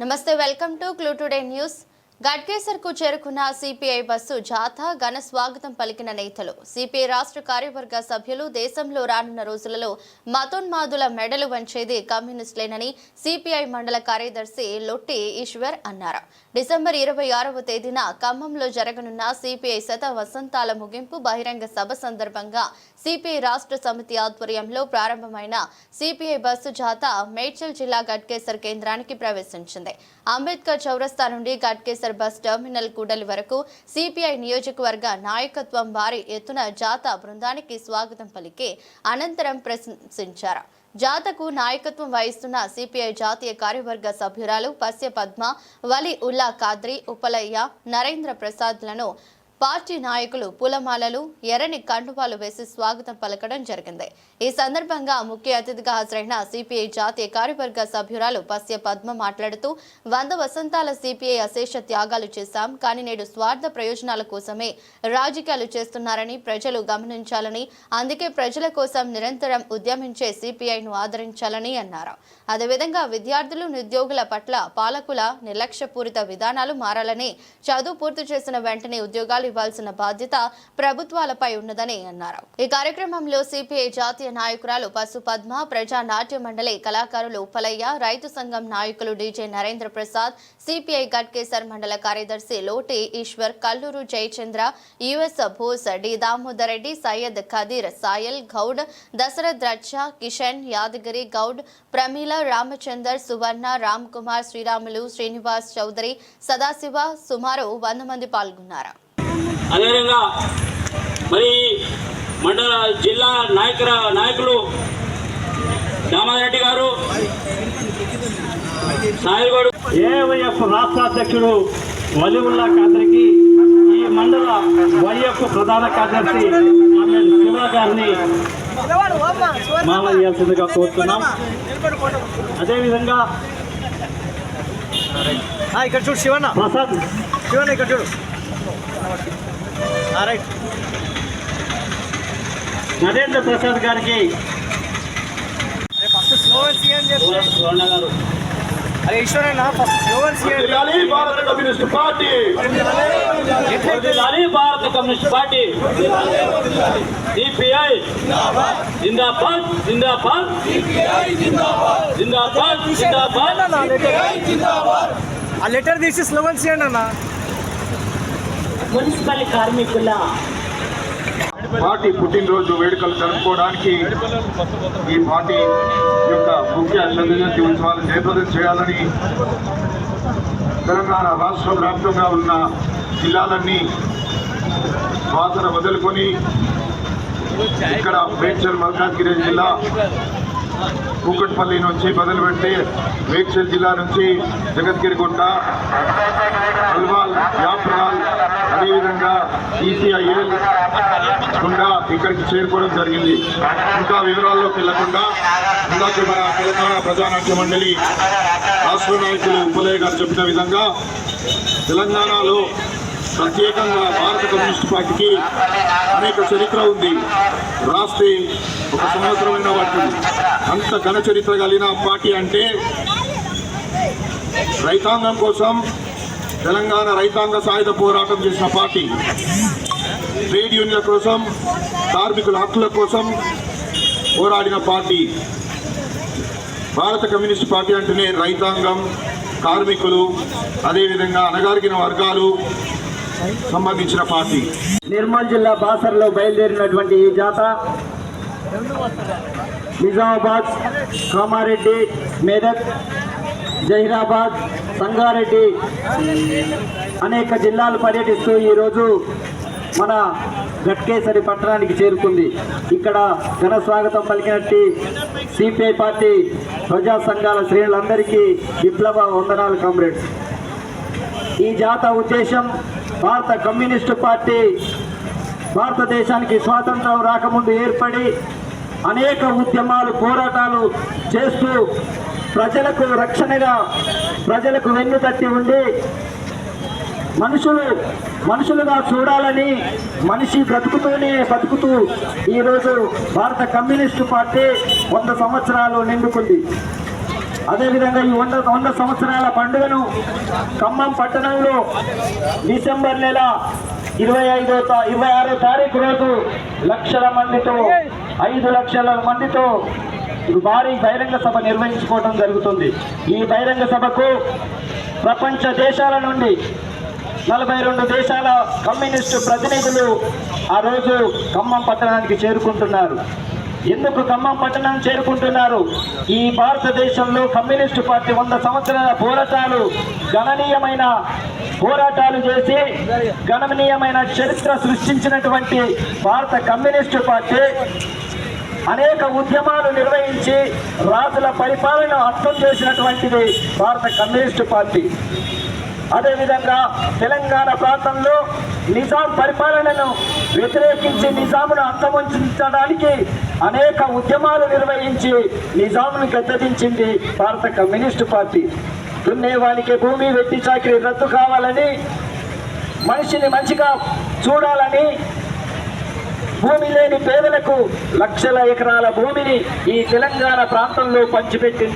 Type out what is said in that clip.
నమస్తే, welcome to clue today news. Ghatkesar కు చేరుకున్న సిపిఐ బస్సు జాథా ఘన స్వాగతం పలికిన నేతలు, సిపిఐ రాష్ట్ర కార్యవర్గ సభ్యులు దేశంలో రానున్న రోజులలో మతోన్మాదుల మెడలు వంచేది కమ్యూనిస్టులేనని సిపిఐ మండల కార్యదర్శి లొట్టి ఈశ్వర్ అన్నారు. డిసెంబర్ 26వ తేదీన ఖమ్మంలో జరగనున్న సిపిఐ శత వసంతాల ముగింపు బహిరంగ సభ సందర్భంగా సిపిఐ రాష్ట్ర సమితి ఆధ్వర్యంలో ప్రారంభమైన సిపిఐ బస్సు జాథా మేడ్చల్ జిల్లా గట్కేసర్ కేంద్రానికి ప్రవేశించింది. అంబేద్కర్ చౌరస్తా నుండి గట్కేసర్ బస్ టెర్మినల్ కూడలి వరకు సిపిఐ నియోజకవర్గ నాయకత్వం భారీ ఎత్తున జాథా బృందానికి స్వాగతం పలికి అనంతరం ప్రశంసించారు. జాథాకు నాయకత్వం వహిస్తున్న సిపిఐ జాతీయ కార్యవర్గ సభ్యురాలు పస్య పద్మ, వలి ఉల్లా ఖాద్రి, ఉపలయ్య, నరేంద్ర ప్రసాద్లను పార్టీ నాయకులు పూలమాలలు, ఎర్రని కండువాలు వేసి స్వాగతం పలకడం జరిగింది. ఈ సందర్భంగా ముఖ్య అతిథిగా హాజరైన సిపిఐ జాతీయ కార్యవర్గ సభ్యురాలు పస్య పద్మ మాట్లాడుతూ 100 వసంతాల సిపిఐ అశేష త్యాగాలు చేశాం, కానీ నేడు స్వార్థ ప్రయోజనాల కోసమే రాజకీయాలు చేస్తున్నారని ప్రజలు గమనించాలని, అందుకే ప్రజల కోసం నిరంతరం ఉద్యమించే సిపిఐను ఆదరించాలని అన్నారు. అదేవిధంగా విద్యార్థులు, నిరుద్యోగుల పట్ల పాలకుల నిర్లక్ష్యపూరిత విధానాలు మారాలని, చదువు పూర్తి చేసిన వెంటనే ఉద్యోగాలు ఇవ్వాల్సిన బాధ్యత ప్రభుత్వాలపై ఉన్నదని అన్నారు. ఈ కార్యక్రమంలో సిపిఐ జాతీయ నాయకురాలు పసు పద్మ, ప్రజా నాట్య మండలి కళాకారులు ఉపలయ్య, రైతు సంఘం నాయకులు డీజే నరేంద్ర ప్రసాద్, సిపిఐ గట్కేసర్ మండల కార్యదర్శి లోటి ఈశ్వర్, కల్లూరు జయచంద్ర, యుఎస్ భోస్, డి దామోదర్ రెడ్డి, సయ్యద్ ఖదీర్, సాయల్ గౌడ్, దశరథ్ రచ్చ, కిషన్, యాదగిరి గౌడ్, ప్రమీల, రామచందర్, సువర్ణ, రామ్ కుమార్, శ్రీరాములు, శ్రీనివాస్ చౌదరి, సదాశివ సుమారు 100 మంది పాల్గొన్నారు. అదేవిధంగా మరి మండల జిల్లా నాయకులు దామోదర్ రెడ్డి గారు, సాయిగౌడ్, ఏవైఎఫ్ రాష్ట్ర అధ్యక్షుడు వలి ఉల్లా ఖాద్రికి, ఈ మండల వైఎఫ్ ప్రధాన కార్యదర్శి శివ గారిని మామయ్యాల్సిందిగా కోరుతున్నాం. అదేవిధంగా ఇక్కడ చూడు శివన్న, ప్రసాద్ శివన్న ఇక్కడ చూడు. నరేంద్ర ప్రసాద్ గారికి, ఫస్ట్ స్లోవన్ సీఎం చెప్తారు. అరే ఈశ్వరన్న, ఫస్ట్ స్లోవన్ సీఎం. భారత కమ్యూనిస్ట్ పార్టీ, భారత కమ్యూనిస్ట్ పార్టీ, సిపిఐ జిందాబాద్, జిందాబాద్, జిందాబాద్, జిందాబాద్. ఆ లెటర్ తీసి స్లోవన్ సీఎం అన్న. మున్సిపల్ కార్మికుల పార్టీ పుట్టినరోజు వేడుకలు జరుపుకోవడానికి ఈ పార్టీ యొక్క ముఖ్య జయంతి ఉత్సవాలు జయప్రదం చేయాలని తెలంగాణ రాష్ట్ర వ్యాప్తంగా ఉన్న జిల్లాలన్నీ వాసన వదులుకొని ఇక్కడ మేడ్చల్ మల్కాజ్గిరి జిల్లా కూకట్పల్లి నుంచి మొదలుపెట్టి మేడ్చల్ జిల్లా నుంచి జగద్గిరిగుంట, అల్వాల్, యాప్రాల్, అదేవిధంగా ఈసీఐఎల్ గుండా ఇక్కడికి చేరుకోవడం జరిగింది. ఇంకా వివరాల్లోకి వెళ్లకుండా ఇందాక మన తెలంగాణ ప్రజానాట్య మండలి రాష్ట్ర నాయకులు ఉపలయ్య గారు చెప్పిన విధంగా తెలంగాణలో ప్రత్యేకంగా భారత కమ్యూనిస్ట్ పార్టీకి అనేక చరిత్ర ఉంది. రాస్తే 1 సంవత్సరమైన పడుతుంది. అంత ఘన చరిత్ర కలిగిన పార్టీ అంటే రైతాంగం కోసం తెలంగాణ రైతాంగ సాయుధ పోరాటం చేసిన పార్టీ, ట్రేడ్ యూనియన్ల కోసం, కార్మికుల హక్కుల కోసం పోరాడిన పార్టీ. భారత కమ్యూనిస్ట్ పార్టీ అంటేనే రైతాంగం, కార్మికులు, అదేవిధంగా అణగారిన వర్గాలు సంబంధించిన పార్టీ. నిర్మల్ జిల్లా బాసర్లో బయలుదేరినటువంటి ఈ జాథా నిజామాబాద్, కామారెడ్డి, మేదక్, జహీరాబాద్, సంగారెడ్డి అనేక జిల్లాలు పర్యటిస్తూ ఈరోజు మన గట్కేసరి పట్టణానికి చేరుకుంది. ఇక్కడ ఘన స్వాగతం పలికినట్టు సిపిఐ పార్టీ ప్రజా సంఘాల శ్రేణులందరికీ విప్లవ వందనాలు కామ్రేడ్స్. ఈ జాథా ఉద్దేశం భారత కమ్యూనిస్టు పార్టీ భారతదేశానికి స్వాతంత్రం రాకముందు ఏర్పడి అనేక ఉద్యమాలు, పోరాటాలు చేస్తూ ప్రజలకు రక్షణగా, ప్రజలకు వెన్నుతట్టి ఉండి మనుషులుగా చూడాలని, మనిషి బ్రతుకుతూ ఈరోజు భారత కమ్యూనిస్టు పార్టీ 100 సంవత్సరాలు నిండుకుంది. అదేవిధంగా ఈ 100 సంవత్సరాల పండుగను ఖమ్మం పట్టణంలో డిసెంబర్ నెల 26వ తారీఖు రోజు లక్షల మందితో 5 లక్షల మందితో భారీ బహిరంగ సభ నిర్వహించుకోవడం జరుగుతుంది. ఈ బహిరంగ సభకు ప్రపంచ దేశాల నుండి 42 దేశాల కమ్యూనిస్టు ప్రతినిధులు ఆ రోజు ఖమ్మం పట్టణానికి చేరుకుంటున్నారు. ఎందుకు ఖమ్మం పట్టణం చేరుకుంటున్నారు? ఈ భారతదేశంలో కమ్యూనిస్టు పార్టీ 100 సంవత్సరాల పోరాటాలు గణనీయమైన పోరాటాలు చేసి గణనీయమైన చరిత్ర సృష్టించినటువంటి భారత కమ్యూనిస్టు పార్టీ అనేక ఉద్యమాలు నిర్వహించి రాజుల పరిపాలన అంతం చేసినటువంటిది భారత కమ్యూనిస్టు పార్టీ. అదేవిధంగా తెలంగాణ ప్రాంతంలో నిజాం పరిపాలనను వ్యతిరేకించి నిజామును అంతమొంచడానికి అనేక ఉద్యమాలు నిర్వహించి నిజామును గద్దెదించింది భారత కమ్యూనిస్టు పార్టీ. దున్నేవానికి భూమి వెట్టి చాకిరి రద్దు కావాలని, మనిషిని మంచిగా చూడాలని, భూమి లేని పేదలకు లక్షల ఎకరాల భూమిని ఈ తెలంగాణ ప్రాంతంలో పంచిపెట్టింది